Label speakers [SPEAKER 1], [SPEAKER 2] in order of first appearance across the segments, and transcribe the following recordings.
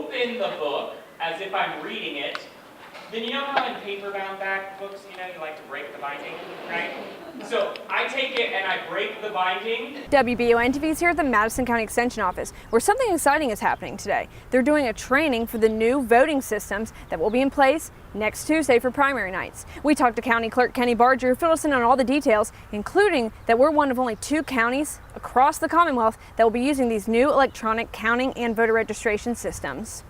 [SPEAKER 1] open the book as if I'm reading it, then you know how in paper-bound back books, you like to break the binding, right? So I take it and I break the binding.
[SPEAKER 2] WBON TV is here at the Madison County Extension Office, where something exciting is happening today. They're doing a training for the new voting systems that will be in place next Tuesday for primary nights. We talked to County Clerk Kenny Barger, who filled us in on all the details, including that we're one of only 2 counties across the Commonwealth that will be using these new electronic counting and voter registration systems.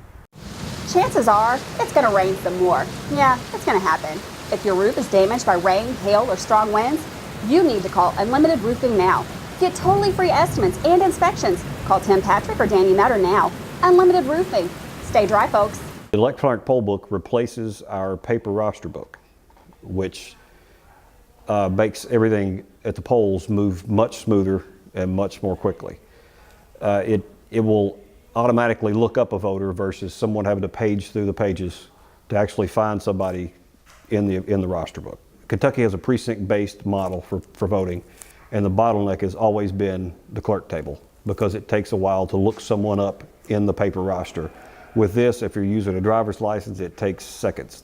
[SPEAKER 3] Chances are it's going to rain some more. Yeah, it's going to happen. If your roof is damaged by rain, hail, or strong winds, you need to call Unlimited Roofing now. Get totally free estimates and inspections. Call Tim Patrick or Danny Nutter now. Unlimited Roofing. Stay dry, folks.
[SPEAKER 4] The electronic poll book replaces our paper roster book, which makes everything at the polls move much smoother and much more quickly. It will automatically look up a voter versus someone having to page through the pages to actually find somebody in the roster book. Kentucky has a precinct-based model for voting, and the bottleneck has always been the clerk table because it takes a while to look someone up in the paper roster. With this, if you're using a driver's license, it takes seconds.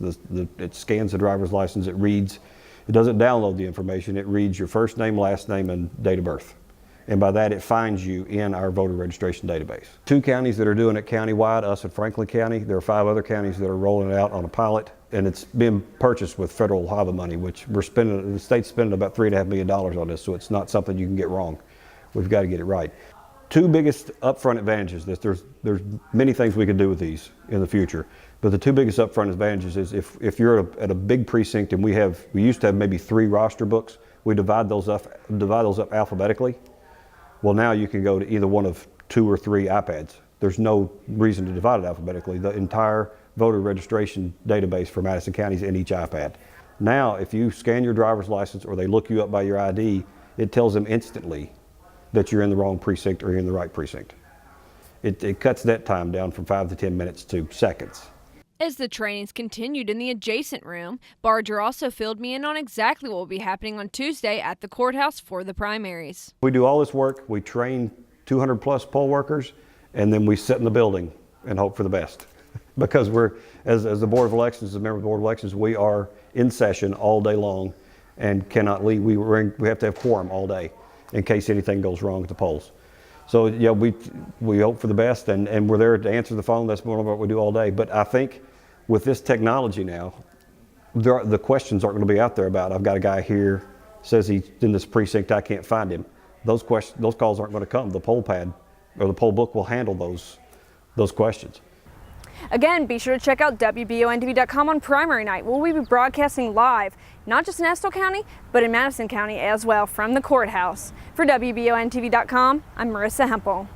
[SPEAKER 4] It scans the driver's license, it reads, it doesn't download the information, it reads your first name, last name, and date of birth. And by that, it finds you in our voter registration database. 2 counties that are doing it countywide, us and Franklin County. There are 5 other counties that are rolling it out on a pilot, and it's been purchased with federal HAVA money, which the state's spending about $3.5 million on this, so it's not something you can get wrong. We've got to get it right. 2 biggest upfront advantages. There's many things we can do with these in the future, but the 2 biggest upfront advantages is if you're at a big precinct and we used to have maybe 3 roster books, we divide those up alphabetically. Well, now you can go to either one of 2 or 3 iPads. There's no reason to divide it alphabetically. The entire voter registration database for Madison County is in each iPad. Now, if you scan your driver's license or they look you up by your ID, it tells them instantly that you're in the wrong precinct or you're in the right precinct. It cuts that time down from 5 to 10 minutes to seconds.
[SPEAKER 2] As the trainings continued in the adjacent room, Barger also filled me in on exactly what will be happening on Tuesday at the courthouse for the primaries.
[SPEAKER 4] We do all this work, we train 200 plus poll workers, and then we sit in the building and hope for the best. Because we're, as the Board of Elections, as a member of the Board of Elections, we are in session all day long and cannot leave. We have to have quorum all day in case anything goes wrong at the polls. So yeah, we hope for the best, and we're there to answer the phone. That's one of what we do all day. But I think with this technology now, the questions aren't going to be out there about, I've got a guy here, says he's in this precinct, I can't find him. Those calls aren't going to come. The poll pad or the poll book will handle those questions.
[SPEAKER 2] Again, be sure to check out WBONTV.com on primary night, where we'll be broadcasting live, not just in Estill County, but in Madison County as well from the courthouse. For WBONTV.com, I'm Marissa Hempel.